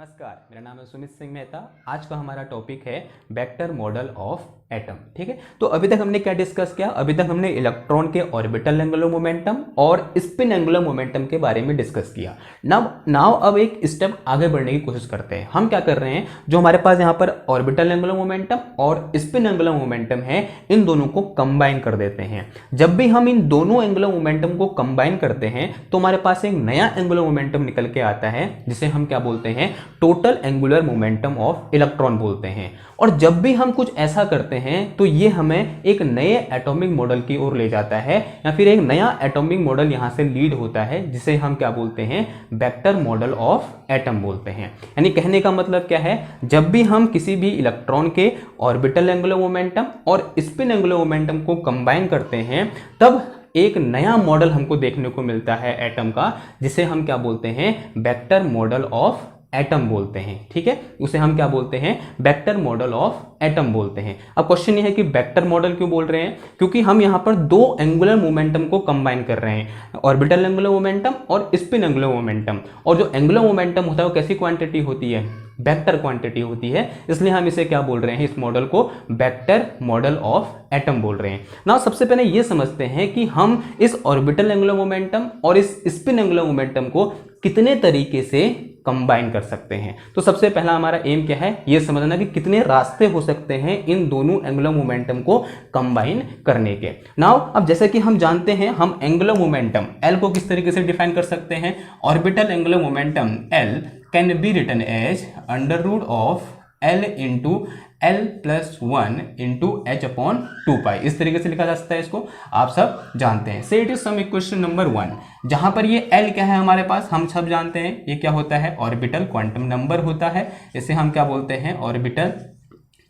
नमस्कार, मेरा नाम है सुमित सिंह मेहता। आज का हमारा टॉपिक है वेक्टर मॉडल ऑफ एटम। ठीक है, तो अभी तक हमने क्या डिस्कस किया? अभी तक हमने इलेक्ट्रॉन के ऑर्बिटल एंगुलर मोमेंटम और स्पिन एंगुलर मोमेंटम के बारे में डिस्कस किया। नाउ अब एक स्टेप आगे बढ़ने की कोशिश करते हैं। हम क्या कर रहे हैं, जो हमारे पास यहाँ पर ऑर्बिटल एंगुलर मोमेंटम और स्पिन एंगुलर मोमेंटम है, इन दोनों को कंबाइन कर देते हैं। जब भी हम इन दोनों एंगुलर मोमेंटम को कंबाइन करते हैं तो हमारे पास एक नया एंगुलर मोमेंटम निकल के आता है, जिसे हम क्या बोलते हैं? Total angular momentum of electron बोलते हैं। और जब भी हम कुछ ऐसा करते हैं तो ये हमें एक नए एटॉमिक मॉडल की ओर ले जाता है, या फिर एक नया एटॉमिक मॉडल यहां से लीड होता है, जिसे हम क्या बोलते हैं? वेक्टर मॉडल ऑफ एटम बोलते हैं। यानी कहने का मतलब क्या है, जब भी हम किसी भी इलेक्ट्रॉन के ऑर्बिटल एंगुलर मोमेंटम और स्पिन एंगुलर मोमेंटम को कंबाइन करते हैं, तब एक नया मॉडल हमको देखने को मिलता है एटम का, जिसे हम क्या बोलते हैं? वेक्टर मॉडल ऑफ एटम बोलते हैं। ठीक है, उसे हम क्या बोलते हैं? वेक्टर मॉडल ऑफ एटम बोलते हैं। अब क्वेश्चन ये है कि वेक्टर मॉडल क्यों बोल रहे हैं? क्योंकि हम यहां पर दो एंगुलर मोमेंटम को कंबाइन कर रहे हैं, ऑर्बिटल एंगुलर मोमेंटम और स्पिन एंगुलर मोमेंटम। और जो एंगुलर मोमेंटम होता है वो कैसी क्वांटिटी होती है? वेक्टर क्वांटिटी होती है। इसलिए हम इसे क्या बोल रहे हैं? इस मॉडल को वेक्टर मॉडल ऑफ एटम बोल रहे हैं। नाउ सबसे पहले ये समझते हैं कि हम इस ऑर्बिटल एंगुलर मोमेंटम और इस स्पिन एंगुलर मोमेंटम को कितने तरीके से कंबाइन कर सकते हैं। तो सबसे पहला हमारा एम क्या है? ये समझना कि कितने रास्ते हो सकते हैं इन दोनों एंगुलर मोमेंटम को कंबाइन करने के। नाउ अब जैसे कि हम जानते हैं, हम एंगुलर मोमेंटम एल को किस तरीके से डिफाइन कर सकते हैं? Orbital angular momentum l can be written as under root of l into l plus 1 into H upon 2 pi. इस तरीके से लिखा जा सकता है, इसको आप सब जानते हैं। Say it is some equation number 1, जहां पर ये एल क्या है हमारे पास, हम सब जानते हैं ये क्या होता है? ऑर्बिटल क्वांटम नंबर होता है। इसे हम क्या बोलते हैं? ऑर्बिटल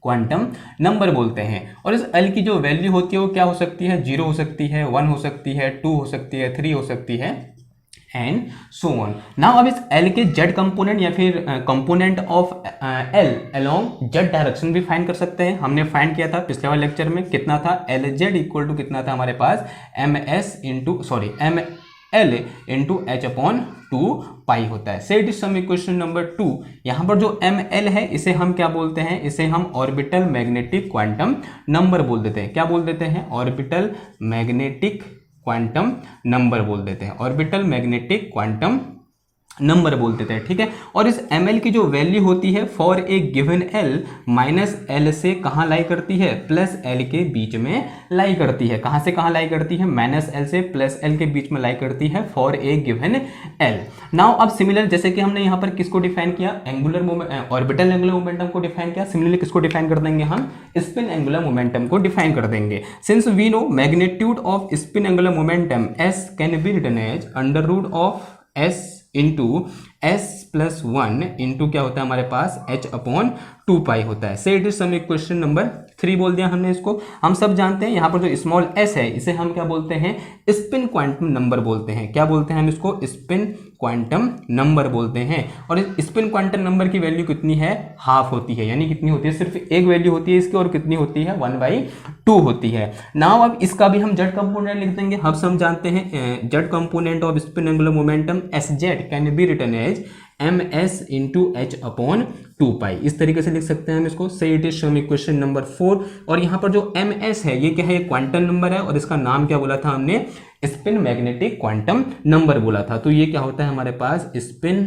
क्वांटम नंबर बोलते हैं। और इस एल की जो वैल्यू होती है वो क्या हो सकती है? 0 हो सकती है, 1 हो सकती है, 2 हो सकती है, 3 हो सकती है, एंड सो ऑन। नाउ अब इस एल के जेड कंपोनेंट या फिर component of L along Z direction भी फाइंड कर सकते हैं। हमने फाइंड किया था पिछले वाले लेक्चर में, कितना था? एल जेड इक्वल टू कितना था हमारे पास? M L into H upon 2 pi होता है। से it is some equation number 2। यहां पर जो एम एल है इसे हम क्या बोलते हैं? इसे हम ऑर्बिटल मैग्नेटिक क्वांटम नंबर बोल देते हैं। क्या बोल देते हैं? ऑर्बिटल मैग्नेटिक क्वांटम नंबर बोल देते हैं। ऑर्बिटल मैग्नेटिक क्वांटम नंबर बोल देते हैं। ठीक है, और इस एम एल की जो वैल्यू होती है for a given L, minus l से कहाँ लाई करती है? प्लस एल के बीच में लाई करती है। कहाँ से कहाँ लाई करती है? माइनस एल से प्लस एल के बीच में लाई करती है for a given l. Now अब सिमिलर, जैसे कि हमने यहाँ पर किसको डिफाइन किया? Angular moment, orbital angular momentum को डिफाइन किया। सिमिलरली किसको डिफाइन कर देंगे हम? स्पिन एंगुलर मोमेंटम को डिफाइन कर देंगे। Since we know magnitude of spin angular momentum s can be written as under root of s into s plus 1 into क्या होता है हमारे पास? एच अपॉन 2 पाई होता है। से it is some equation number 3 बोल दिया हमने इसको। हम सब जानते हैं यहाँ पर जो स्मॉल एस है इसे हम क्या बोलते हैं? स्पिन क्वांटम नंबर बोलते हैं। क्या बोलते हैं हम इसको? स्पिन क्वांटम नंबर बोलते हैं। और इस स्पिन क्वांटम नंबर की वैल्यू कितनी है? हाफ होती है। यानी कितनी होती है? सिर्फ एक वैल्यू होती है इसकी, और कितनी होती है? 1/2 होती है। नाउ अब इसका भी हम जेड कंपोनेंट लिख देंगे। हम सब जानते हैं z component of spin angular momentum s z can be written as m s into H upon 2 pi. इस तरीके से लिख सकते हैं हम इसको। Say it is some equation number 4। और यहाँ पर जो एम एस है ये क्या है? क्वांटम नंबर है, और इसका नाम क्या बोला था हमने? स्पिन मैग्नेटिक क्वांटम नंबर बोला था। तो ये क्या होता है हमारे पास? स्पिन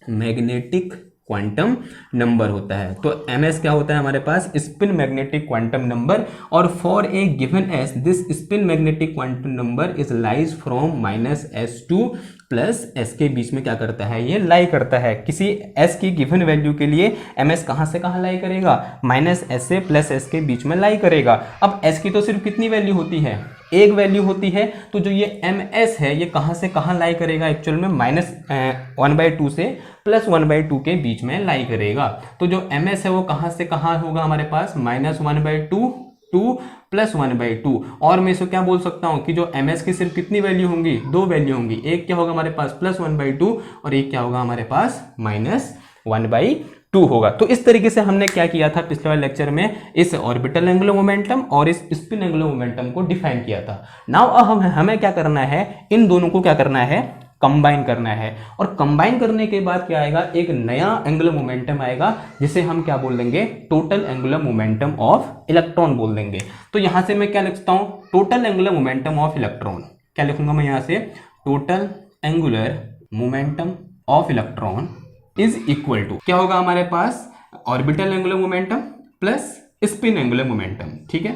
मैग्नेटिक क्वांटम नंबर होता है। तो ms क्या होता है हमारे पास? Spin magnetic quantum number. और for a given s this spin magnetic quantum number is lies from minus S to plus s के बीच में क्या करता है? ये लाई करता है। किसी s की गिवन वैल्यू के लिए ms कहाँ से कहाँ लाई करेगा? माइनस एस से प्लस s के बीच में लाई करेगा। अब s की तो सिर्फ कितनी वैल्यू होती है? एक वैल्यू होती है। तो जो ये ms है ये कहाँ से कहाँ लाई करेगा? एक्चुअल में माइनस 1/2 से प्लस 1/2 के बीच में लाई करेगा। तो जो ms है वो कहाँ से कहाँ होगा हमारे पास? Minus 1/2 two plus 1/2। और मैं इसको क्या बोल सकता हूँ कि जो ms की सिर्फ कितनी वैल्यू होंगी? 2 वैल्यू होंगी। एक क्या होगा हमारे पास? प्लस 1/2, और एक क्या होगा हमारे पास? माइनस 1/2 होगा। तो इस तरीके से हमने क्या किया था पिछले वाले लेक्चर में? इस ऑर्बिटल एंगुलर मोमेंटम और इस स्पिन एंगुलर मोमेंटम को डिफाइन किया था। नाउ अब हमें क्या करना है? इन दोनों को क्या करना है? कंबाइन करना है। और कंबाइन करने के बाद क्या आएगा, एक नया एंगुलर मोमेंटम आएगा जिसे हम क्या बोल देंगे, total angular momentum of electron बोल देंगे। तो यहां से मैं क्या लिखता हूं, total angular momentum of electron, क्या लिखूंगा मैं यहां से, total angular momentum of electron is equal to क्या होगा हमारे पास, orbital angular momentum plus spin angular momentum. ठीक है,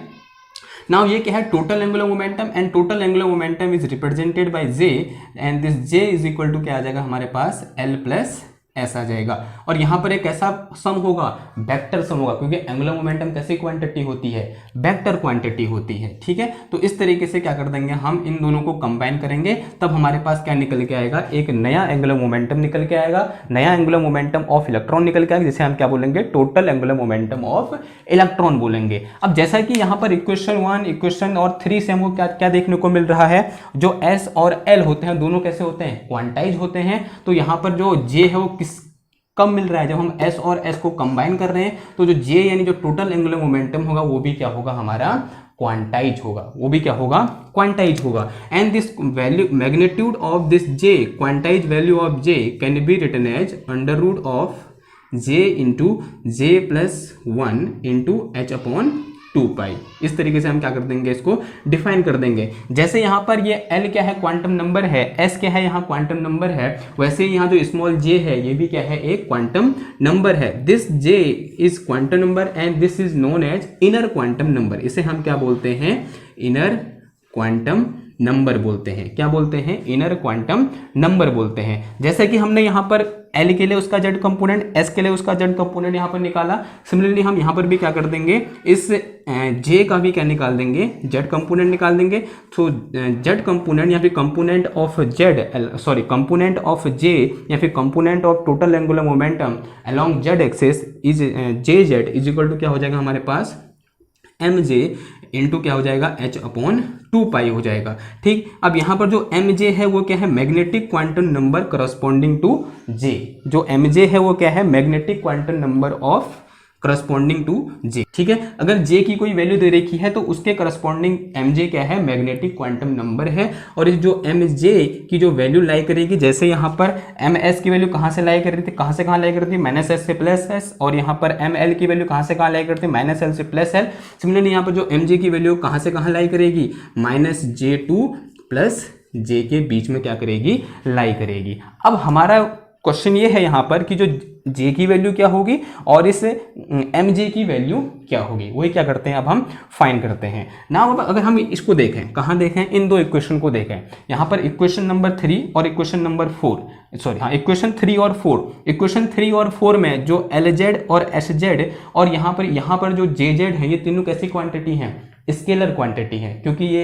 नाउ ये क्या है, total angular momentum, and total angular momentum is represented by J, and this J is equal to क्या आ जाएगा हमारे पास, एल प्लस एस आ जाएगा। और यहां पर एक ऐसा सम होगा, वेक्टर सम होगा, क्योंकि एंगुलर मोमेंटम कैसी क्वांटिटी होती है, वेक्टर क्वांटिटी होती है। ठीक है, तो इस तरीके से क्या कर देंगे, हम इन दोनों को कंबाइन करेंगे, तब हमारे पास क्या निकल के आएगा, एक नया एंगुलर मोमेंटम निकल के आएगा, नया एंगुलर मोमेंटम ऑफ इलेक्ट्रॉन निकल के आएगा, जिसे हम क्या बोलेंगे, total angular momentum of electron बोलेंगे। अब जैसा कि यहाँ पर इक्वेशन 1, इक्वेशन और 3 से हमको क्या क्या देखने को मिल रहा है, जो एस और एल होते हैं दोनों कैसे होते हैं, क्वांटाइज होते हैं। तो यहाँ पर जो जे है वो किस कब मिल रहा है, जब हम एस और एस को कंबाइन कर रहे हैं, तो जो जे यानी जो टोटल एंगुलर मोमेंटम होगा वो भी क्या होगा हमारा, क्वांटाइज होगा, वो भी क्या होगा, क्वांटाइज होगा। And this value, magnitude of this j, quantize value of j can be written as under root of J into J plus 1 into H upon 2 pi. इस तरीके से हम क्या कर देंगे, इसको डिफाइन कर देंगे। जैसे यहाँ पर ये L क्या है, क्वांटम नंबर है, S क्या है, यहाँ क्वांटम नंबर है, वैसे यहाँ जो स्मॉल j है ये भी क्या है, एक क्वांटम नंबर है। This j is quantum number and this is known as inner quantum number. इसे हम क्या बोलते हैं, इनर क्वांटम नंबर बोलते हैं। क्या बोलते हैं, इनर क्वांटम नंबर बोलते हैं। जैसे कि हमने यहाँ पर L के लिए उसका जेड कंपोनेंट, S के लिए उसका जेड कंपोनेंट यहाँ पर निकाला, सिमिलरली हम यहाँ पर भी क्या कर देंगे, इस J का भी क्या निकाल देंगे, जेड कंपोनेंट निकाल देंगे। तो जेड कंपोनेंट या फिर component of z, sorry component of J या फिर component of total angular momentum along z axis is j z is equal to क्या हो जाएगा हमारे पास, एम जे इंटू क्या हो जाएगा, एच अपॉन 2 पाई हो जाएगा। ठीक, अब यहाँ पर जो एम जे है वो क्या है, magnetic quantum number corresponding to J. जो एम जे है वो क्या है, magnetic quantum number of corresponding to J. ठीक है, अगर जे की कोई वैल्यू दे रखी है तो उसके करस्पॉन्डिंग एम जे क्या है, मैग्नेटिक क्वांटम नंबर है। और इस जो एम जे की जो वैल्यू लाई करेगी, जैसे यहाँ पर एम एस की वैल्यू कहाँ से लाई कर रही थी, कहाँ से कहाँ लाई कर रही थी, माइनस एस से प्लस एस, और यहाँ पर एम एल की वैल्यू कहाँ से कहाँ लाई करती है, माइनस एल से प्लस एल। सिमिलरली यहाँ पर जो एम जे की वैल्यू कहाँ से कहाँ लाई करेगी, माइनस जे टू प्लस जे के बीच में क्या करेगी, लाई करेगी। अब हमारा क्वेश्चन ये है यहाँ पर कि जो जे की वैल्यू क्या होगी और इस एम जे की वैल्यू क्या होगी, वही क्या करते हैं अब हम फाइंड करते हैं ना। अब अगर हम इसको देखें, कहाँ देखें, इन दो इक्वेशन को देखें, यहाँ पर इक्वेशन नंबर 3 और इक्वेशन नंबर 4, सॉरी हाँ, इक्वेशन 3 और 4, इक्वेशन 3 और 4 में जो एल जेड और एस जेड और यहाँ पर जो जे जेड है, ये तीनों कैसी क्वांटिटी हैं, स्केलर क्वांटिटी है, क्योंकि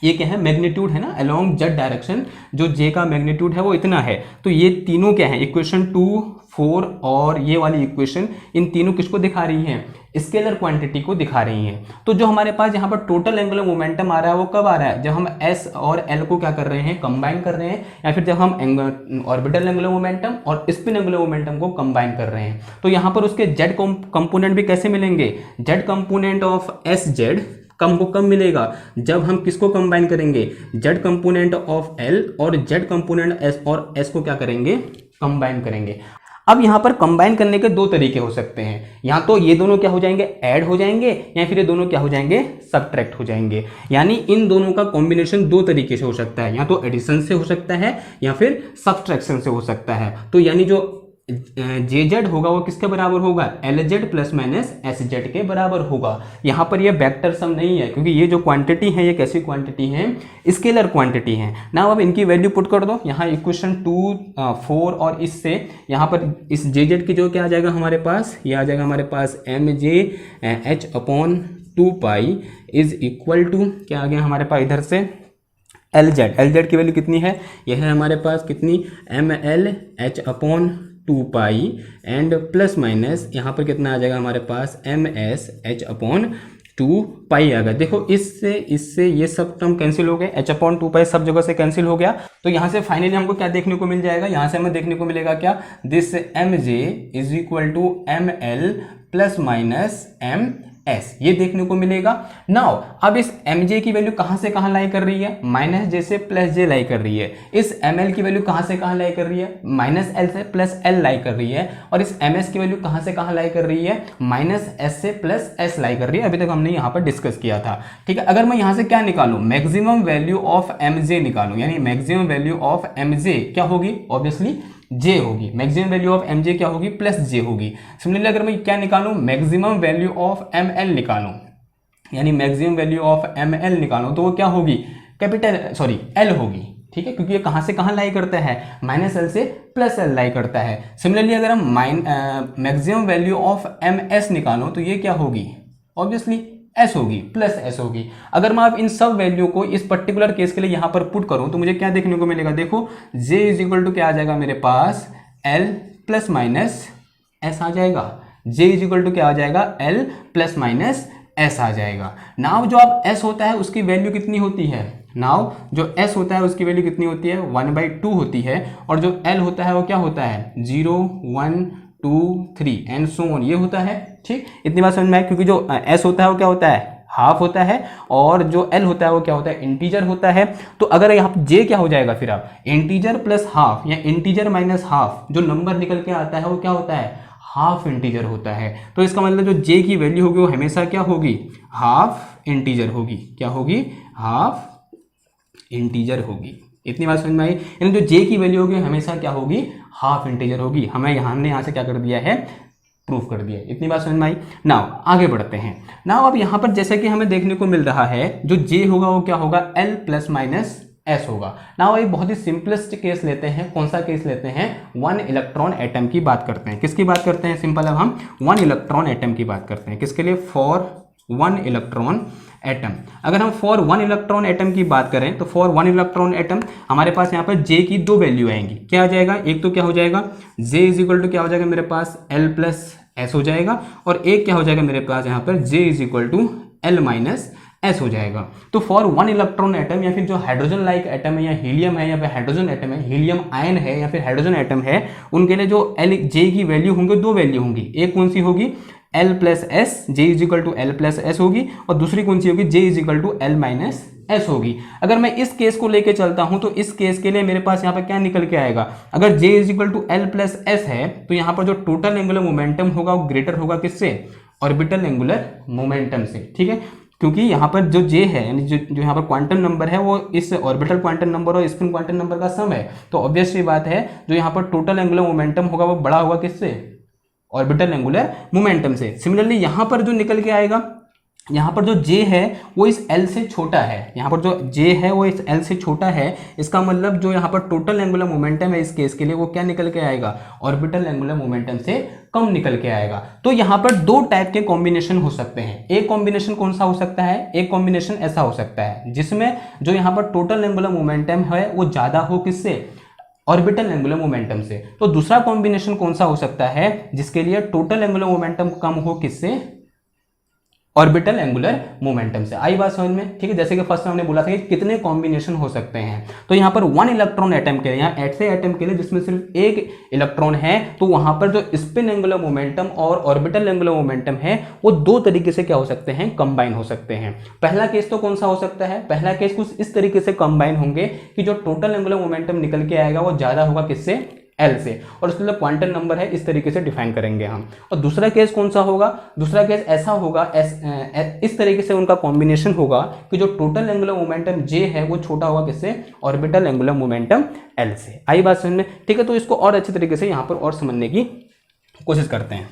ये क्या है, मैग्नीट्यूड है ना, अलोंग जेड डायरेक्शन जो जे का मैग्नीट्यूड है वो इतना है। तो ये तीनों क्या है, इक्वेशन 2, 4 और ये वाली इक्वेशन, इन तीनों किसको दिखा रही हैं, स्केलर क्वांटिटी को दिखा रही हैं। तो जो हमारे पास यहाँ पर टोटल एंगुलर मोमेंटम आ रहा है वो कब आ रहा है, जब हम एस और एल को क्या कर रहे हैं, कंबाइन कर रहे हैं, या फिर जब हम ऑर्बिटल एंगुलर मोमेंटम और स्पिन एंगुलर मोमेंटम को कंबाइन कर रहे हैं। तो यहाँ पर उसके जेड कंपोनेंट भी कैसे मिलेंगे, Z component of S Z हमको कब मिलेगा, जब हम किसको कंबाइन करेंगे, जेड कंपोनेंट ऑफ एल और जेड कंपोनेंट एस और एस को क्या करेंगे, कंबाइन करेंगे। अब यहाँ पर कंबाइन करने के दो तरीके हो सकते हैं, या तो ये दोनों क्या हो जाएंगे, ऐड हो जाएंगे, या फिर ये दोनों क्या हो जाएंगे, सबट्रैक्ट हो जाएंगे। यानी इन दोनों का कॉम्बिनेशन दो तरीके से हो सकता है, या तो एडिशन से हो सकता है या फिर सब्सट्रैक्शन से हो सकता है। तो यानी जो जे जेड होगा वो किसके बराबर होगा, L Z plus minus S Z के बराबर होगा। यहाँ पर ये वेक्टर सम नहीं है, क्योंकि ये जो क्वांटिटी है ये कैसी क्वांटिटी है, स्केलर क्वांटिटी है ना। अब इनकी वैल्यू पुट कर दो, यहाँ इक्वेशन 2, 4 और इससे यहाँ पर इस जे जेड की जो क्या आ जाएगा हमारे पास, ये आ जाएगा हमारे पास M J H upon 2 pi is equal to क्या आ गया हमारे पास इधर से एल जेड की वैल्यू कितनी है, यह है हमारे पास कितनी, m l h upon 2 pi and plus minus यहाँ पर कितना आ जाएगा हमारे पास, m s h upon 2 pi आ गया। देखो इससे ये सब टर्म कैंसिल हो गए, एच अपॉन 2 पाई सब जगह से कैंसिल हो गया। तो यहाँ से फाइनली हमको क्या देखने को मिल जाएगा, यहाँ से हमें देखने को मिलेगा क्या, this m j is equal to m l plus minus m s, ये देखने को मिलेगा। नाउ अब इस mj की वैल्यू कहां से कहां लाई कर रही है, माइनस जे से प्लस जे लाई कर रही है। इस ml की वैल्यू कहां से कहां लाई कर रही है, माइनस एल से प्लस एल लाई कर रही है। और इस ms की वैल्यू कहां से कहां लाई कर रही है, माइनस एस से प्लस एस लाई कर रही है। अभी तक हमने यहां पर डिस्कस किया था, ठीक है। अगर मैं यहां से क्या निकालूं, मैक्सिमम वैल्यू ऑफ mj निकालूं, यानी मैक्सिमम वैल्यू ऑफ mj क्या होगी, ऑब्वियसली j होगी। मैक्सिमम वैल्यू ऑफ mj क्या होगी, प्लस j होगी। सिमिलरली अगर मैं क्या निकालूं, मैक्सिमम वैल्यू ऑफ ml निकालूं, यानी मैक्सिमम वैल्यू ऑफ ml निकालूं, तो वो क्या होगी, कैपिटल सॉरी l होगी, ठीक है, क्योंकि ये कहां से कहां लाई करता है, माइनस एल से प्लस एल लाई करता है। सिमिलरली अगर हम मैक्सिमम वैल्यू ऑफ ms निकालो तो ये क्या होगी, ऑब्वियसली s होगी, प्लस s होगी। अगर मैं अब इन सब वैल्यू को इस पर्टिकुलर केस के लिए यहां पर पुट करूं तो मुझे क्या देखने को मिलेगा, देखो j इज इक्वल टू क्या आ जाएगा मेरे पास, l प्लस माइनस s आ जाएगा। j इज इक्वल टू क्या आ जाएगा, l प्लस माइनस s आ जाएगा। नाउ जो अब s होता है उसकी वैल्यू कितनी होती है, नाउ जो s होता है उसकी वैल्यू कितनी होती है, 1/2 होती है। और जो l होता है वो क्या होता है, 0 1 2 3 एंड सो ऑन, ये होता है, ठीक। इतनी बात समझ में आई, क्योंकि जो s होता है वो क्या होता है, हाफ होता है, और जो l होता है वो क्या होता है, इंटीजर होता है। तो अगर यहाँ पर j क्या हो जाएगा, फिर आप इंटीजर प्लस हाफ या इंटीजर माइनस हाफ, जो नंबर निकल के आता है वो क्या होता है, हाफ इंटीजर होता है। तो इसका मतलब जो j की वैल्यू होगी वो हमेशा क्या होगी, हाफ इंटीजर होगी। क्या होगी, हाफ इंटीजर होगी। इतनी बात समझ में आई, यानी जो j की वैल्यू होगी हमेशा क्या होगी, हाफ इंटीजर होगी। हमने यहाँ से क्या कर दिया है, प्रूफ कर दिया। इतनी बात समझ में आई। नाउ आगे बढ़ते हैं। नाउ अब यहाँ पर जैसे कि हमें देखने को मिल रहा है, जो j होगा वो क्या होगा, l प्लस माइनस s होगा। नाउ एक बहुत ही सिंपलेस्ट केस लेते हैं। कौन सा केस लेते हैं, 1 इलेक्ट्रॉन एटम की बात करते हैं। किसकी बात करते हैं, सिंपल, अब हम 1 इलेक्ट्रॉन एटम की बात करते हैं। किसके लिए, फॉर 1 इलेक्ट्रॉन एटम। अगर हम फॉर 1 इलेक्ट्रॉन एटम की बात करें तो फॉर 1 इलेक्ट्रॉन एटम हमारे पास यहाँ पर j की दो वैल्यू आएंगी। क्या आ जाएगा, एक तो क्या हो जाएगा, j इज इक्वल टू क्या हो जाएगा मेरे पास, l प्लस s हो जाएगा, और एक क्या हो जाएगा मेरे पास यहाँ पर j is equal to l minus s हो जाएगा। तो फॉर 1 इलेक्ट्रॉन एटम, या फिर जो हाइड्रोजन लाइक एटम है, या हीलियम है, या फिर हाइड्रोजन एटम है, हीलियम आयन है, या फिर हाइड्रोजन एटम है, उनके लिए जो j की वैल्यू होंगे, दो वैल्यू होंगी। एक कौन सी होगी, l plus s, j is equal to l plus s होगी, और दूसरी कौन सी होगी, j is equal to l minus s होगी। अगर मैं इस केस को लेके चलता हूं तो इस केस के लिए मेरे पास यहाँ पर क्या निकल के आएगा, अगर j is equal to l plus s है तो यहाँ पर जो टोटल एंगुलर मोमेंटम होगा वो ग्रेटर होगा किससे, ऑर्बिटल एंगुलर मोमेंटम से, ठीक है। क्योंकि यहाँ पर जो j है, यानी जो यहाँ पर क्वांटम नंबर है वो इस ऑर्बिटल क्वांटम नंबर और स्पिन क्वांटम नंबर का सम है। तो ऑब्वियस सी बात है, जो यहाँ पर टोटल एंगुलर मोमेंटम होगा वो बड़ा होगा किससे, ऑर्बिटल एंगुलर मोमेंटम से। सिमिलरली यहाँ पर जो निकल के आएगा, यहाँ पर जो j है वो इस l से छोटा है, यहाँ पर जो j है वो इस l से छोटा है। इसका मतलब जो यहाँ पर टोटल एंगुलर मोमेंटम है इस केस के लिए वो क्या निकल के आएगा, ऑर्बिटल एंगुलर मोमेंटम से कम निकल के आएगा। तो यहाँ पर दो टाइप के कॉम्बिनेशन हो सकते हैं। एक कॉम्बिनेशन कौन सा हो सकता है, एक कॉम्बिनेशन ऐसा हो सकता है जिसमें जो यहाँ पर टोटल एंगुलर मोमेंटम है वो ज्यादा हो किससे, ऑर्बिटल एंगुलर मोमेंटम से। तो दूसरा कॉम्बिनेशन कौन सा हो सकता है, जिसके लिए टोटल एंगुलर मोमेंटम कम हो किससे, ऑर्बिटल एंगुलर मोमेंटम से। आई बात समझ में, ठीक है। जैसे कि फर्स्ट में हमने बोला था कि कितने कॉम्बिनेशन हो सकते हैं, तो यहाँ पर 1 इलेक्ट्रॉन एटम के लिए, यहाँ ऐसे एटम के लिए जिसमें सिर्फ एक इलेक्ट्रॉन है, तो वहां पर जो स्पिन एंगुलर मोमेंटम और ऑर्बिटल एंगुलर मोमेंटम है वो दो तरीके से क्या हो सकते हैं, कंबाइन हो सकते हैं। पहला केस तो कौन सा हो सकता है, पहला केस कुछ इस तरीके से कंबाइन होंगे कि जो टोटल एंगुलर मोमेंटम निकल के आएगा वो ज्यादा होगा किससे, L से, और उसके लिए क्वांटम नंबर है, इस तरीके से डिफाइन करेंगे हम। और दूसरा केस कौन सा होगा, दूसरा केस ऐसा होगा, इस तरीके से उनका कॉम्बिनेशन होगा कि जो टोटल एंगुलर मोमेंटम J है वो छोटा होगा किससे, ऑर्बिटल एंगुलर मोमेंटम L से। आई बात समझ में, ठीक है। तो इसको और अच्छे तरीके से यहाँ पर और समझने की कोशिश करते हैं।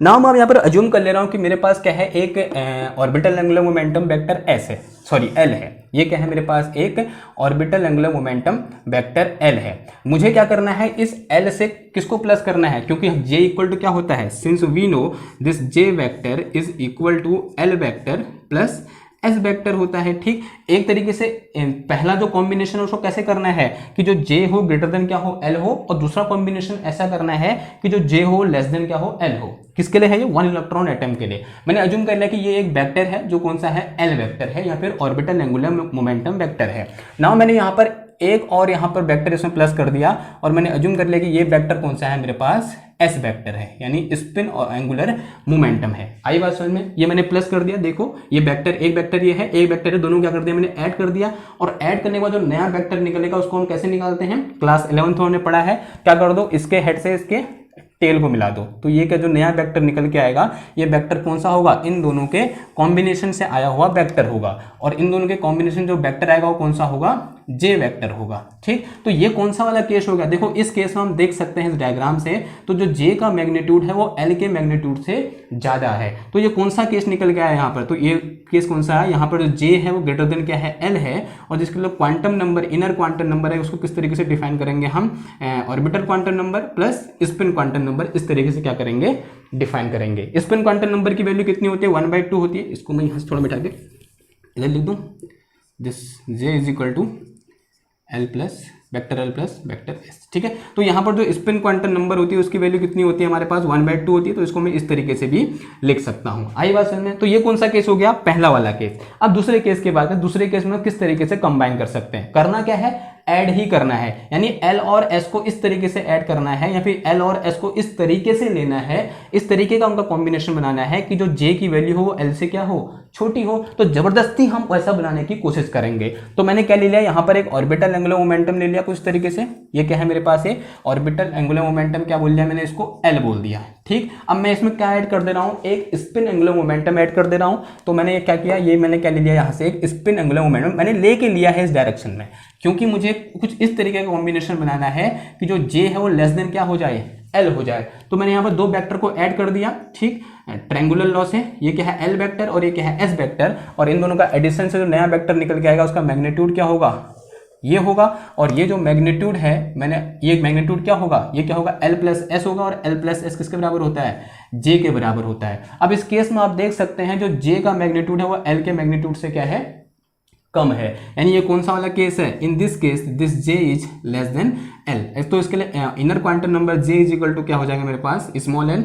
नाउ मैं यहाँ पर अज्यूम कर ले रहा हूँ कि मेरे पास क्या है, एक orbital angular momentum vector S है, सॉरी L है। ये क्या है मेरे पास, एक orbital angular momentum vector L है। मुझे क्या करना है, इस L से किसको प्लस करना है, क्योंकि J इक्वल टू क्या होता है, since we know this J vector is equal to L vector plus S vector होता है, ठीक। एक तरीके से पहला जो कॉम्बिनेशन है उसको कैसे करना है कि जो J हो ग्रेटर देन क्या हो, L हो, और दूसरा कॉम्बिनेशन ऐसा करना है कि जो J हो लेस देन क्या हो, L हो। किसके लिए है ये, 1 इलेक्ट्रॉन एटम के लिए। मैंने अज्यूम कर लिया कि ये एक वेक्टर है जो कौन सा है, L वेक्टर है, या फिर ऑर्बिटल एंगुलर मोमेंटम वेक्टर है। नाउ मैंने यहाँ पर एक और यहाँ पर वेक्टर इसमें प्लस कर दिया, और मैंने अज्यूम कर लिया कि ये वेक्टर कौन सा है मेरे पास, एस वेक्टर है, यानी स्पिन और एंगुलर मोमेंटम है। आई बात समझ में? ये मैंने प्लस कर दिया, देखो ये वेक्टर, एक वेक्टर ये है, एक वेक्टर है, दोनों क्या कर दिया मैंने, ऐड कर दिया। और ऐड करने के बाद जो नया वेक्टर निकलेगा उसको हम कैसे निकालते हैं, क्लास 11th में हमने पढ़ा है, क्या कर दो, इसके हेड से इसके टेल को मिला दो, तो ये क्या जो नया वेक्टर निकल के आएगा, ये वेक्टर कौन सा होगा, इन दोनों के कॉम्बिनेशन से आया हुआ वेक्टर होगा। और इन दोनों के कॉम्बिनेशन जो वेक्टर आएगा वो कौन सा होगा, जे वेक्टर होगा। ठीक, तो ये कौन सा वाला केस हो गया, देखो इस केस में हम देख सकते हैं इस डायग्राम से, तो जो जे का मैग्नीट्यूड है वो एल के मैग्नीट्यूड से ज्यादा है। तो ये कौन सा केस निकल गया है यहाँ पर, तो ये केस कौन सा है, यहाँ पर जो जे है वो ग्रेटर देन क्या है, एल है। और जिसके लिए quantum number, inner quantum number है, उसको किस तरीके से डिफाइन करेंगे हम, orbital quantum number plus spin quantum number, इस तरीके से क्या करेंगे, डिफाइन करेंगे। स्पिन क्वांटम नंबर की वैल्यू कितनी होती है, 1/2 होती है। इसको मैं यहाँ से थोड़ा मिटा के इधर लिख दूं, this J is equal to l plus vector s. ठीक है, तो यहाँ पर जो स्पिन क्वांटम नंबर होती है उसकी वैल्यू कितनी होती है हमारे पास, 1/2 होती है। तो इसको मैं इस तरीके से भी लिख सकता हूँ। आई बात समझ में? तो ये कौन सा केस हो गया, पहला वाला केस। अब दूसरे केस की बात है, दूसरे केस में किस तरीके से कंबाइन कर सकते हैं, करना क्या है, ऐड ही करना है, यानी एल और एस को इस तरीके से ऐड करना है, या फिर एल और एस को इस तरीके से लेना है, इस तरीके का उनका कॉम्बिनेशन बनाना है कि जो जे की वैल्यू हो वो एल से क्या हो, छोटी हो। तो जबरदस्ती हम वैसा बनाने की कोशिश करेंगे। तो मैंने क्या ले लिया, यहाँ पर एक ऑर्बिटल एंगुलर मोमेंटम ले लिया कुछ तरीके से, ये क्या है मेरे पास है ऑर्बिटल एंगुलर मोमेंटम, क्या बोल दिया मैंने, इसको एल बोल दिया। ठीक, अब मैं इसमें क्या ऐड कर दे रहा हूँ, एक स्पिन एंगुलर मोमेंटम ऐड कर दे रहा हूँ। तो मैंने ये क्या किया, ये मैंने क्या ले लिया, यहाँ से एक स्पिन एंगुलर मोमेंटम मैंने लेके लिया है इस डायरेक्शन में, क्योंकि मुझे कुछ इस तरीके का कॉम्बिनेशन बनाना है कि जो जे है वो लेस देन क्या हो जाए, एल हो जाए। तो मैंने यहाँ पर दो वेक्टर को ऐड कर दिया। ठीक, ट्रायंगुलर लॉ से, ये क्या है एल वेक्टर और ये क्या है एस वेक्टर, और इन दोनों का एडिशन से जो नया वेक्टर निकल के आएगा उसका मैग्नीट्यूड क्या होगा, ये होगा। और ये जो मैग्नीट्यूड है, मैंने ये मैग्नीट्यूड क्या होगा, ये क्या होगा, एल प्लस एस होगा। और एल प्लस एस किसके बराबर होता है, जे के बराबर होता है। अब इस केस में आप देख सकते हैं जो जे का मैग्नीट्यूड है वो एल के मैग्नीट्यूड से क्या है, कम है, यानी ये कौन सा वाला केस है, in this case this J is less than L. तो इसके लिए inner quantum number J is equal to क्या हो जाएगा मेरे पास, small L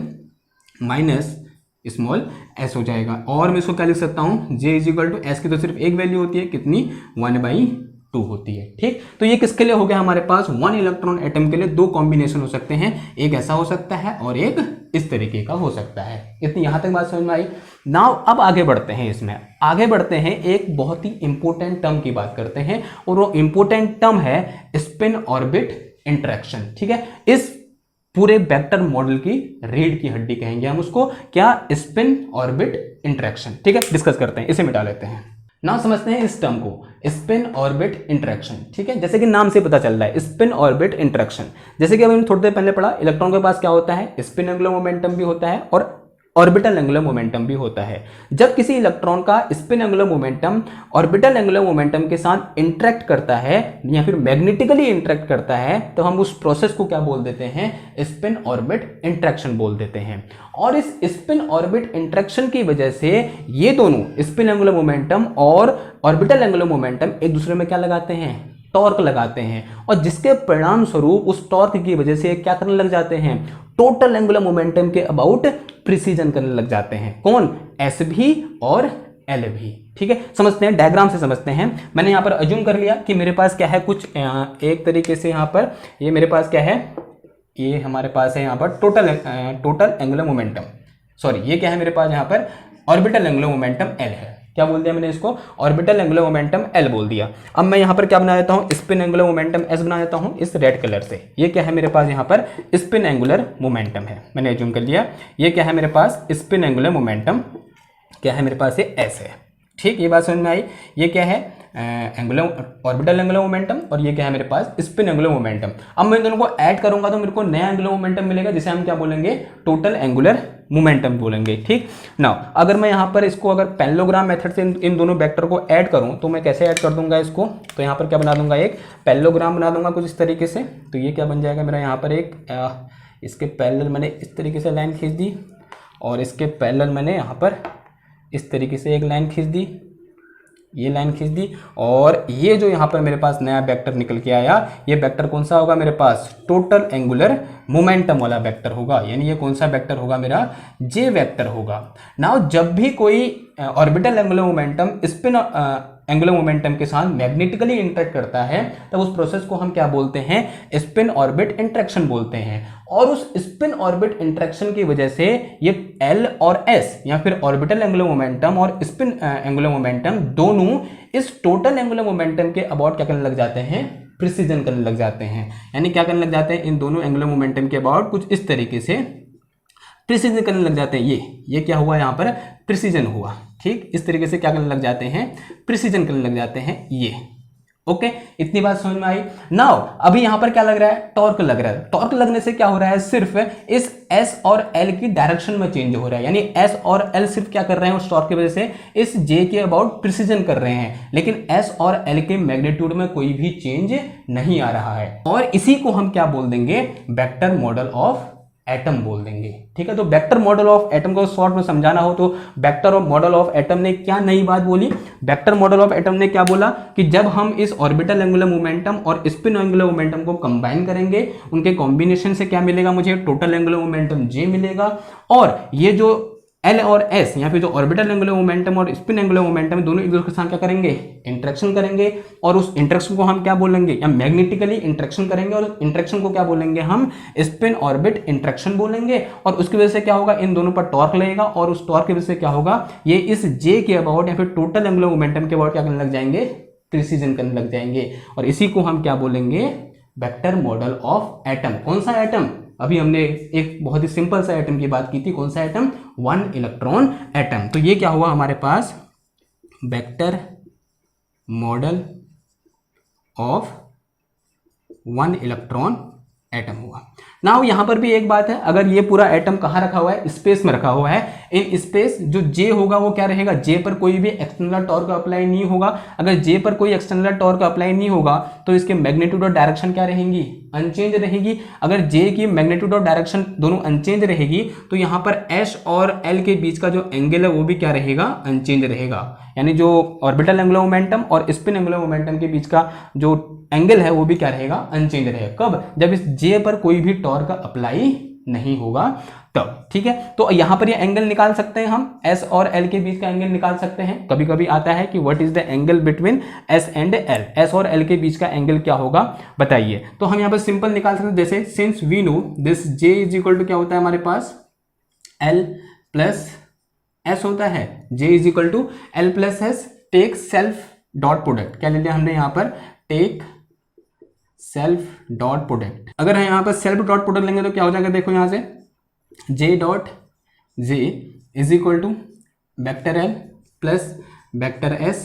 minus small S हो जाएगा। और मैं इसको क्या लिख सकता हूँ, J is equal to S की तो सिर्फ एक वैल्यू होती है, कितनी, 1/2 होती है। ठीक, तो ये किसके लिए हो गया हमारे पास, 1 इलेक्ट्रॉन एटम के लिए दो कॉम्बिनेशन हो सकते हैं, एक ऐसा हो सकता है और एक इस तरीके का हो सकता है। इतनी यहां तक बात समझ में आई। नाउ अब आगे बढ़ते हैं, इसमें आगे बढ़ते हैं, एक बहुत ही इंपॉर्टेंट टर्म की बात करते हैं, और वो इंपॉर्टेंट टर्म है स्पिन ऑर्बिट इंटरेक्शन। ठीक है, इस पूरे वेक्टर मॉडल की रीढ़ की हड्डी कहेंगे हम उसको, क्या, स्पिन ऑर्बिट इंटरेक्शन। ठीक है, डिस्कस करते हैं, इसे मिटा लेते हैं। नाउ समझते हैं इस टर्म को, स्पिन ऑर्बिट इंटरेक्शन। ठीक है, जैसे कि नाम से पता चल रहा है स्पिन ऑर्बिट इंटरेक्शन, जैसे कि हमने थोड़ी देर पहले पढ़ा, इलेक्ट्रॉन के पास क्या होता है, स्पिन एंगुलर मोमेंटम भी होता है और ऑर्बिटल एंगुलर मोमेंटम भी होता है। जब किसी इलेक्ट्रॉन का spin angular momentum orbital angular momentum के साथ इंटरेक्ट करता है या फिर मैग्नेटिकली इंटरेक्ट करता है, तो हम उस प्रोसेस को क्या बोल देते हैं, स्पिन ऑर्बिट इंटरेक्शन बोल देते हैं। और इस स्पिन ऑर्बिट इंटरेक्शन की वजह से ये दोनों स्पिन एंगुलर मोमेंटम और ऑर्बिटल एंगुलर मोमेंटम एक दूसरे में क्या लगाते हैं, टॉर्क लगाते हैं, और जिसके परिणाम स्वरूप उस टॉर्क की वजह से क्या करने लग जाते हैं, टोटल एंगुलर मोमेंटम के अबाउट प्रिसीजन करने लग जाते हैं। कौन, एस भी और एल भी। ठीक है, समझते हैं, डायग्राम से समझते हैं। मैंने यहाँ पर अज्यूम कर लिया कि मेरे पास क्या है, कुछ एक तरीके से यहाँ पर ये मेरे पास क्या है, ये हमारे पास है यहाँ पर टोटल एंगुलर मोमेंटम, सॉरी ये क्या है मेरे पास यहाँ पर ऑर्बिटल एंगुलर मोमेंटम एल है। क्या बोल दिया मैंने इसको, ऑर्बिटल एंगुलर मोमेंटम एल बोल दिया। अब मैं यहाँ पर क्या बना देता हूँ, स्पिन एंगुलर मोमेंटम एस बना देता हूँ इस रेड कलर से। ये क्या है मेरे पास यहाँ पर स्पिन एंगुलर मोमेंटम है, मैंने एज्यूम कर लिया। ये क्या है मेरे पास स्पिन एंगुलर मोमेंटम, क्या है मेरे पास ये एस है। ठीक, ये बात समझ में आई। ये क्या है ऑर्बिटल एंगुलर मोमेंटम, और ये क्या है मेरे पास स्पिन एंगुलर मोमेंटम। अब मैं दोनों को ऐड करूंगा तो मेरे को नया एंगुलर मोमेंटम मिलेगा, जिसे हम क्या बोलेंगे, टोटल एंगुलर मोमेंटम बोलेंगे। ठीक, नाउ अगर मैं यहाँ पर इसको अगर पैरेललोग्राम मेथड से इन दोनों वेक्टर को ऐड करूँ तो मैं कैसे ऐड कर दूंगा इसको, तो यहाँ पर क्या बना दूंगा, एक पैरेललोग्राम बना दूंगा कुछ इस तरीके से। तो ये क्या बन जाएगा मेरा, यहाँ पर एक इसके पैरेलल मैंने इस तरीके से लाइन खींच दी, और इसके पैरेलल मैंने यहाँ पर इस तरीके से एक लाइन खींच दी, ये लाइन खींच दी, और ये जो यहाँ पर मेरे पास नया वेक्टर निकल के आया, ये वेक्टर कौन सा होगा मेरे पास, टोटल एंगुलर मोमेंटम वाला वेक्टर होगा, यानी ये कौन सा वेक्टर होगा मेरा, जे वेक्टर होगा। नाउ जब भी कोई orbital angular momentum spin angular momentum के साथ मैग्नेटिकली इंटरेक्ट करता है तब उस प्रोसेस को हम क्या बोलते हैं, स्पिन ऑर्बिट इंटरेक्शन बोलते हैं। और उस स्पिन ऑर्बिट इंटरेक्शन की वजह से ये एल और एस या फिर ऑर्बिटल एंगुलर मोमेंटम और स्पिन एंगुलर मोमेंटम दोनों इस टोटल एंगुलर मोमेंटम के अबाउट क्या करने लग जाते हैं, प्रिसीजन करने लग जाते हैं। यानी क्या करने लग जाते हैं, इन दोनों एंगुलर मोमेंटम के अबाउट कुछ इस तरीके से प्रिसीजन करने लग जाते हैं। ये क्या हुआ यहाँ पर, प्रिसीजन हुआ। ठीक, इस तरीके से क्या करने लग जाते हैं, प्रिसीजन करने लग जाते हैं ये। ओके, इतनी बात समझ में आई। नाउ अभी यहां पर क्या लग रहा है, टॉर्क लग रहा है। टॉर्क लगने से क्या हो रहा है, सिर्फ इस S और L की डायरेक्शन में चेंज हो रहा है। यानी S और L सिर्फ क्या कर रहे हैं, उस टॉर्क की वजह से इस J के अबाउट प्रिसीजन कर रहे हैं, लेकिन S और L के मैग्नीट्यूड में कोई भी चेंज नहीं आ रहा है। और इसी को हम क्या बोल देंगे, वेक्टर मॉडल ऑफ एटम बोल देंगे। ठीक है, तो वेक्टर मॉडल ऑफ एटम को शॉर्ट में समझाना हो तो वेक्टर मॉडल ऑफ एटम ने क्या नई बात बोली, वेक्टर मॉडल ऑफ एटम ने क्या बोला कि जब हम इस ऑर्बिटल एंगुलर मोमेंटम और स्पिन एंगुलर मोमेंटम को कंबाइन करेंगे, उनके कॉम्बिनेशन से क्या मिलेगा, मुझे टोटल एंगुलर मोमेंटम J मिलेगा। और ये जो L और S या फिर जो ऑर्बिटल एंगुलर मोमेंटम और स्पिन एंगुलर मोमेंटम दोनों एक दूसरे के साथ क्या करेंगे, इंटरेक्शन करेंगे। और उस इंटरेक्शन को हम क्या बोलेंगे, या मैग्नेटिकली इंटरेक्शन करेंगे, और इंटरेक्शन को क्या बोलेंगे हम, स्पिन ऑर्बिट इंटरेक्शन बोलेंगे। और उसकी वजह से क्या होगा, इन दोनों पर टॉर्क लगेगा, और उस टॉर्क की वजह से क्या होगा, ये इस J के अबाउट या फिर टोटल एंगुलर मोमेंटम के अबाउट क्या करने लग जाएंगे, प्रिसीजन करने लग जाएंगे। और इसी को हम क्या बोलेंगे, वेक्टर मॉडल ऑफ एटम। कौन सा एटम, अभी हमने एक बहुत ही सिंपल सा एटम की बात की थी, कौन सा एटम, 1 इलेक्ट्रॉन एटम। तो ये क्या हुआ हमारे पास, vector model of 1 electron atom हुआ। नाउ यहां पर भी एक बात है, अगर ये पूरा एटम कहां रखा हुआ है, स्पेस में रखा हुआ है, इन स्पेस जो J होगा वो क्या रहेगा, J पर कोई भी एक्सटर्नल टॉर्क अप्लाई नहीं होगा। अगर J पर कोई एक्सटर्नल टॉर्क अप्लाई नहीं होगा तो इसके मैग्नीट्यूड और डायरेक्शन क्या रहेंगी, अनचेंज रहेगी। अगर J की मैग्नीट्यूड और डायरेक्शन दोनों अनचेंज रहेगी तो यहां पर S और L के बीच का जो एंगल है वो भी क्या रहेगा, अनचेंज रहेगा। यानी जो ऑर्बिटल एंगुलर मोमेंटम और स्पिन एंगुलर मोमेंटम के बीच का जो एंगल है वो भी क्या रहेगा, अनचेंज रहेगा। कब, जब इस J पर कोई भी टॉर्क अप्लाई नहीं होगा तब। ठीक है, तो यहां पर ये एंगल निकाल सकते हैं हम, S और L के बीच का एंगल निकाल सकते हैं। कभी कभी आता है कि what is the angle between S and L, S और L के बीच का एंगल क्या होगा बताइए। तो हम यहां पर सिंपल निकाल सकते हैं, जैसे since we know this J is equal to क्या होता है हमारे पास, L प्लस S होता है। J is equal to L plus S, take self dot product, क्या ले लिया हमने यहाँ पर, टेक सेल्फ डॉट प्रोडक्ट। अगर हम यहाँ पर सेल्फ डॉट प्रोडक्ट लेंगे तो क्या हो जाएगा, देखो यहाँ से J dot J is equal to vector L plus vector S,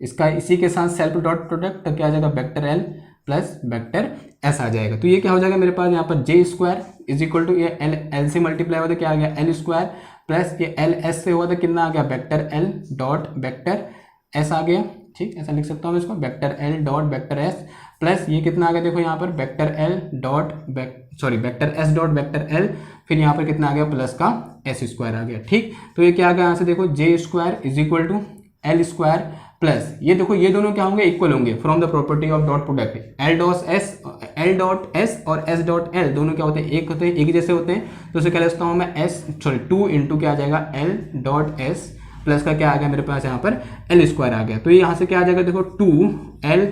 इसका इसी के साथ सेल्फ डॉट प्रोडक्ट, तो क्या आ जाएगा, vector L plus vector S आ जाएगा। तो ये क्या हो जाएगा मेरे पास, यहाँ पर J square is equal to ये L से मल्टीप्लाई हुआ था, क्या आ गया, L स्क्वायर प्लस ये L S से हुआ था, कितना आ गया, vector L dot vector S आ गया। ठीक, ऐसा लिख सकता हूँ इसको, vector L dot vector S plus ये कितना आ गया, देखो यहाँ पर vector L dot vector S dot vector L, फिर यहाँ पर कितना आ गया, प्लस का S स्क्वायर आ गया। ठीक, तो ये क्या आ गया यहाँ से, देखो J square is equal to L square plus ये देखो ये दोनों क्या होंगे, इक्वल होंगे from the property of dot product. L dot S और S डॉट L दोनों क्या होते हैं, एक होते हैं, एक ही जैसे होते हैं। तो उसे क्या लिखता हूँ मैं, 2 इंटू क्या आ जाएगा, L डॉट S प्लस का क्या आ गया मेरे पास यहाँ पर L स्क्वायर आ गया। तो ये यहाँ से क्या आ जाएगा, देखो 2L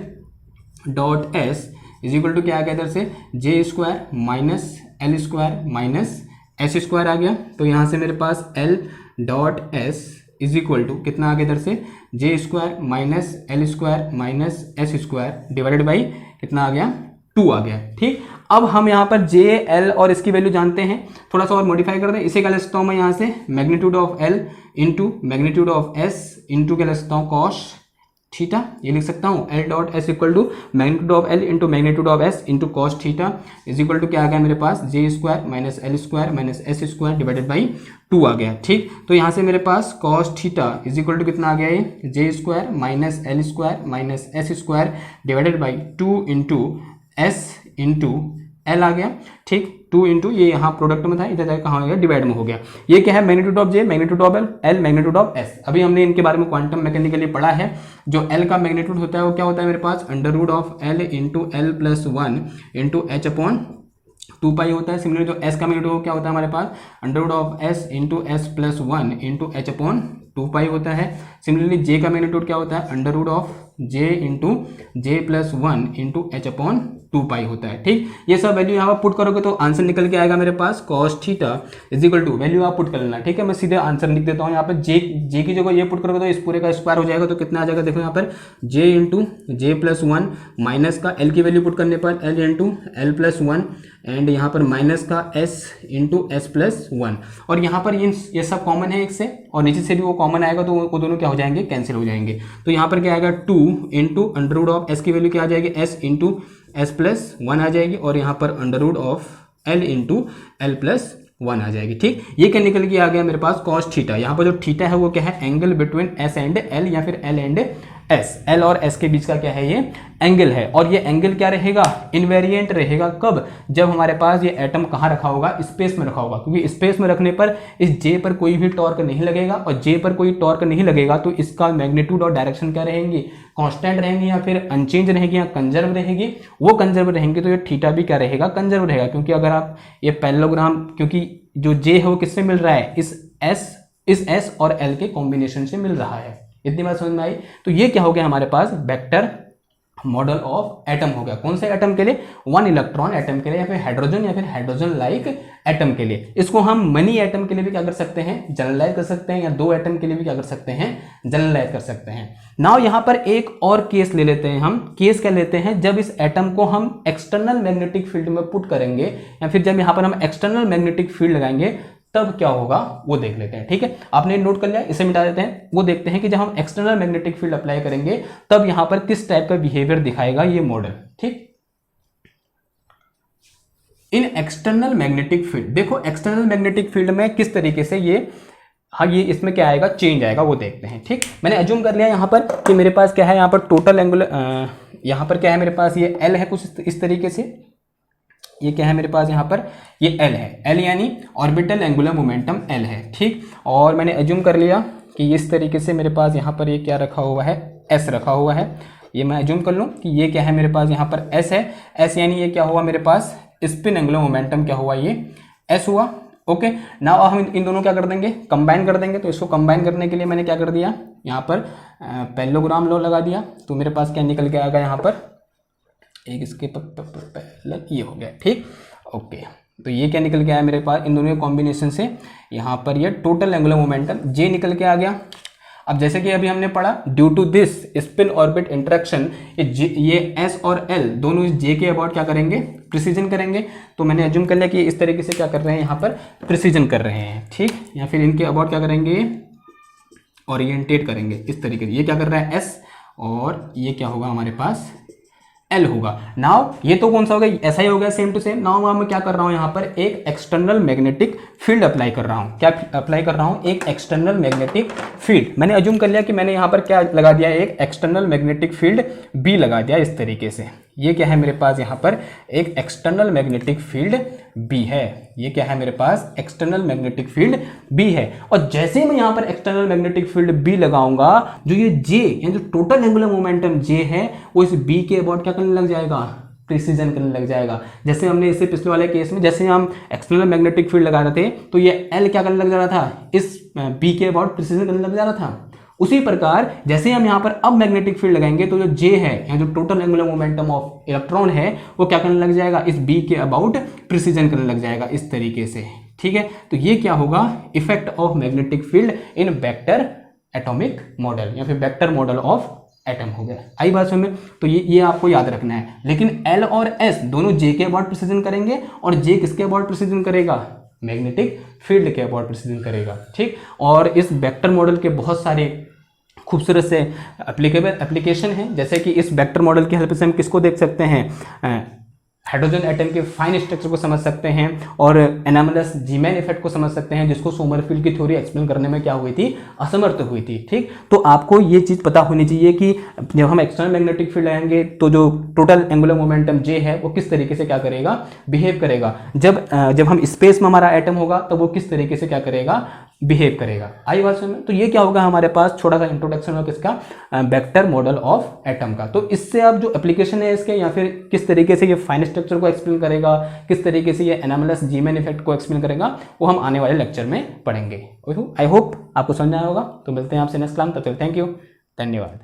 dot S is equal to क्या आ गया इधर से, J square minus L square minus S square आ गया। तो यहाँ से मेरे पास L dot S is equal to कितना आ गया इधर से, J square minus L square minus S square divided by कितना आ गया, 2 आ गया। ठीक, अब हम यहाँ पर J L और इसकी वैल्यू जानते हैं, थोड़ा सा और मॉडिफाई कर दें। इसे क्या लिख सकता हूँ मैं यहाँ से, magnitude of L into magnitude of S into क्या लिख सकता हूँ, कॉस थीटा, ये लिख सकता हूँ। L dot S equal to magnitude of L into magnitude of S into cos theta is equal to क्या आ गया मेरे पास, J square minus L square minus S square divided by 2 आ गया। ठीक, तो यहाँ से मेरे पास cos theta is equal to कितना आ गया, ये J square minus L square minus S square divided by 2 into S into L आ गया। ठीक, 2 इंटू ये यहाँ प्रोडक्ट में था, इधर जाकर कहाँ हो गया, डिवाइड में हो गया। ये क्या है, magnitude of J magnitude of L magnitude of S। अभी हमने इनके बारे में क्वांटम मैकेनिकली पढ़ा है। जो L का मैग्नीट्यूड होता है वो क्या होता है मेरे पास, under root of L into L plus 1 into H upon 2 pi होता है। सिमिलर जो S का मैग्नीट्यूड क्या होता है हमारे पास, under root of S into S plus 1 into H upon 2 pi होता है। सिमिलरली जे का मैग्नीट्यूड क्या होता है, under root of J into J plus 1 into H upon 2 pi होता है। ठीक, ये सब वैल्यू यहाँ पर पुट करोगे तो आंसर निकल के आएगा मेरे पास cos theta is equal to, value आप पुट कर लेना। ठीक है, मैं सीधे आंसर लिख देता हूँ यहाँ पर। जे की जगह ये पुट करोगे तो इस पूरे का स्क्वायर हो जाएगा, तो कितना आ जाएगा देखो यहाँ पर, जे इंटू जे प्लस 1 माइनस का एल की वैल्यू पुट करने पर L into l plus 1 and यहाँ पर माइनस का एस इंटू एस प्लस 1, और यहाँ पर ये सब कॉमन है एक से, और नीचे से भी वो कॉमन आएगा तो वो दोनों क्या हो जाएंगे, कैंसिल हो जाएंगे। तो यहाँ पर क्या आएगा 2 into under root of s की वैल्यू क्या आ जाएगी, एस इंटू एस प्लस 1 आ जाएगी, और यहाँ पर under root of l into l plus 1 आ जाएगी। ठीक, ये क्या निकल के आ गया मेरे पास कॉस थीटा। यहाँ पर जो थीटा है वो क्या है, angle between S and L या फिर एल एंड एस, एल और एस के बीच का क्या है, ये एंगल है। और ये एंगल क्या रहेगा, इनवेरिएंट रहेगा। कब, जब हमारे पास ये एटम कहाँ रखा होगा, स्पेस में रखा होगा, क्योंकि स्पेस में रखने पर इस जे पर कोई भी टॉर्क नहीं लगेगा, और जे पर कोई टॉर्क नहीं लगेगा तो इसका मैग्नीट्यूड और डायरेक्शन क्या रहेंगी, कांस्टेंट रहेंगी या फिर अनचेंज रहेगी या कंजर्व रहेगी। वो कंजर्व रहेंगे तो ये थीटा भी क्या रहेगा, कंजर्व रहेगा। क्योंकि अगर आप ये पैरेललोग्राम, क्योंकि जो जे है वो किससे मिल रहा है, इस एस और एल के कॉम्बिनेशन से मिल रहा है। इतनी बात समझ में आई। तो ये क्या हो गया हमारे पास, वेक्टर मॉडल ऑफ एटम हो गया। कौन से एटम के लिए, 1 इलेक्ट्रॉन एटम के लिए, या फिर हाइड्रोजन लाइक एटम के लिए। इसको हम मनी एटम के लिए भी क्या कर सकते हैं, जनरलाइज कर सकते हैं, या 2 एटम के लिए भी क्या कर सकते हैं, जनरलाइज कर सकते हैं। नाउ यहाँ पर एक और केस ले लेते हैं हम। केस क्या लेते हैं, जब इस एटम को हम एक्सटर्नल मैग्नेटिक फील्ड में पुट करेंगे, या फिर जब यहाँ पर हम एक्सटर्नल मैग्नेटिक फील्ड लगाएंगे तब क्या होगा वो देख लेते हैं। ठीक है, आपने नोट कर लिया, इसे मिटा देते हैं। वो देखते हैं कि जब हम एक्सटर्नल मैग्नेटिक फील्ड अप्लाई करेंगे तब यहां पर किस टाइप का बिहेवियर दिखाएगा ये मॉडल। ठीक, इन एक्सटर्नल मैग्नेटिक फील्ड, देखो एक्सटर्नल मैग्नेटिक फील्ड में किस तरीके से ये, हाँ ये इसमें क्या आएगा, चेंज आएगा, वो देखते हैं। ठीक, मैंने अज्यूम कर लिया यहाँ पर कि मेरे पास क्या है, यहाँ पर टोटल एंगुलर, यहाँ पर क्या है मेरे पास, ये एल है कुछ इस तरीके से, ये क्या है मेरे पास यहाँ पर, ये एल है, एल यानी ऑर्बिटल एंगुलर मोमेंटम एल है। ठीक, और मैंने अज्यूम कर लिया कि इस तरीके से मेरे पास यहाँ पर ये क्या रखा हुआ है, एस रखा हुआ है। ये मैं अज्यूम कर लूँ कि ये क्या है मेरे पास यहाँ पर एस है, एस यानी ये क्या हुआ मेरे पास, स्पिन एंगुलर मोमेंटम क्या हुआ, ये एस हुआ। ओके, नाउ हम इन दोनों क्या कर देंगे, कंबाइन कर देंगे। तो इसको कंबाइन करने के लिए मैंने क्या कर दिया, यहाँ पर पैरेललोग्राम लॉ लगा दिया। तो मेरे पास क्या निकल के आएगा यहाँ पर, एक इसके पहले ये हो गया। ठीक, ओके, तो ये क्या निकल के आया मेरे पास, इन दोनों के कॉम्बिनेशन से यहाँ पर ये टोटल एंगुलर मोमेंटम जे निकल के आ गया। अब जैसे कि अभी हमने पढ़ा, due to this spin orbit interaction, ये एस और एल दोनों इस जे के अबाउट क्या करेंगे, प्रिसीजन करेंगे। तो मैंने अज्यूम कर लिया कि इस तरीके से क्या कर रहे हैं, यहाँ पर प्रिसीजन कर रहे हैं। ठीक, या फिर इनके अबाउट क्या करेंगे, ओरिएंटेट करेंगे इस तरीके से। ये क्या कर रहा है, एस, और ये क्या होगा हमारे पास, एल होगा। नाउ ये तो कौन सा हो गया, ऐसा ही हो गया, सेम टू सेम। नाउ मैं क्या कर रहा हूं, यहाँ पर एक एक्सटर्नल मैग्नेटिक फील्ड अप्लाई कर रहा हूं। क्या अप्लाई कर रहा हूं, एक एक्सटर्नल मैग्नेटिक फील्ड। मैंने अज्यूम कर लिया कि मैंने यहाँ पर क्या लगा दिया, एक एक्सटर्नल मैग्नेटिक फील्ड बी लगा दिया इस तरीके से। ये क्या है मेरे पास, यहाँ पर एक एक्सटर्नल मैग्नेटिक फील्ड बी है। ये क्या है मेरे पास, एक्सटर्नल मैग्नेटिक फील्ड बी है। और जैसे ही मैं यहाँ पर एक्सटर्नल मैग्नेटिक फील्ड बी लगाऊंगा, जो ये जे यानी जो टोटल एंगुलर मोमेंटम जे है वो इस बी के अबाउट क्या करने लग जाएगा, प्रिसीजन करने लग जाएगा। जैसे हमने इससे पिछले वाले केस में, जैसे हम एक्सटर्नल मैग्नेटिक फील्ड लगा रहे थे तो ये एल क्या करने लग जा रहा था, इस बी के अबाउट प्रिसीजन करने लग जा रहा था। उसी प्रकार जैसे हम यहाँ पर अब मैग्नेटिक फील्ड लगाएंगे तो जो जे है, यहाँ जो total angular momentum of electron है वो क्या करने लग जाएगा, इस बी के अबाउट प्रिसीजन करने लग जाएगा इस तरीके से। ठीक है, तो ये क्या होगा, effect of magnetic field in vector atomic model या फिर वेक्टर मॉडल ऑफ एटम हो गया। आई बात समझ में। तो ये आपको याद रखना है। लेकिन एल और एस दोनों जे के अबाउट प्रिसीजन करेंगे, और जे किसके अबाउट प्रिसीजन करेगा, मैग्नेटिक फील्ड के अबाउट प्रिसीजन करेगा। ठीक, और इस वेक्टर मॉडल के बहुत सारे खूबसूरत से एप्लीकेशन है। जैसे कि इस वेक्टर मॉडल की हेल्प से हम किसको देख सकते हैं, हाइड्रोजन एटम के फाइन स्ट्रक्चर को समझ सकते हैं, और एनामलस जीमैन इफेक्ट को समझ सकते हैं, जिसको सोमरफील्ड की थ्योरी एक्सप्लेन करने में क्या हुई थी, असमर्थ हुई थी। ठीक, तो आपको ये चीज़ पता होनी चाहिए कि जब हम एक्सटर्नल मैग्नेटिक फील्ड आएंगे तो जो टोटल एंगुलर मोमेंटम जे है वो किस तरीके से क्या करेगा, बिहेव करेगा। जब हम स्पेस में हमारा एटम होगा तो वो किस तरीके से क्या करेगा, बिहेव करेगा। आई बात समझ में? तो ये क्या होगा हमारे पास छोटा सा इंट्रोडक्शन होगा किसका, वेक्टर मॉडल ऑफ एटम का। तो इससे आप जो एप्लीकेशन है इसके, या फिर किस तरीके से ये फाइन स्ट्रक्चर को एक्सप्लेन करेगा, किस तरीके से ये एनामलस जीमैन इफेक्ट को एक्सप्लेन करेगा, वो हम आने वाले लेक्चर में पढ़ेंगे। आई होप आपको समझ आया होगा। तो मिलते हैं आपसे नेक्स्ट क्लास, तब तक थैंक यू, धन्यवाद।